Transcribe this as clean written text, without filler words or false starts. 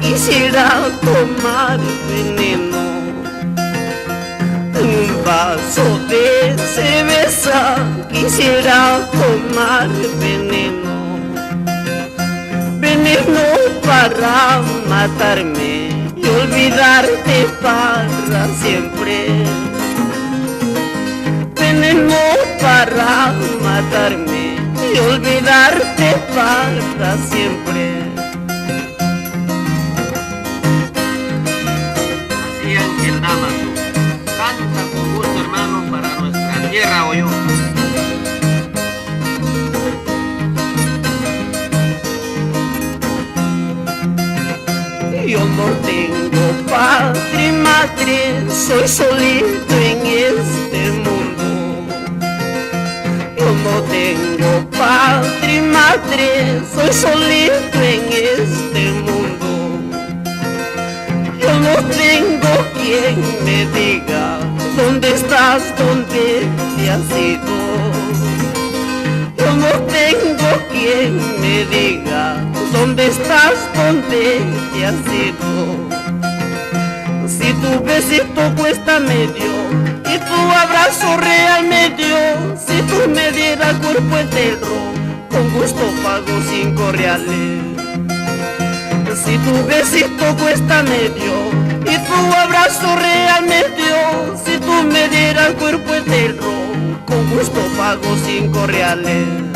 quisiera tomar veneno. Un vaso de cerveza, quisiera tomar veneno. Veneno para matarme y olvidarte para siempre. Veneno para matarme y olvidarte para siempre. Así Ángel Dámazo canta con gusto, hermano, para nuestra tierra Oyón. Yo no tengo padre y madre, soy solito en este mundo. Yo no tengo padre y madre, soy solito en este mundo. Yo no tengo quien me diga dónde estás, dónde te has ido. Yo no tengo quien me diga dónde estás, dónde te has ido. Si tu besito cuesta medio y tu abrazo real medio, si tú me dieras cuerpo entero, con gusto pago 5 reales. Si tu besito cuesta medio y tu abrazo real medio, si tú me dieras cuerpo entero, con gusto pago 5 reales.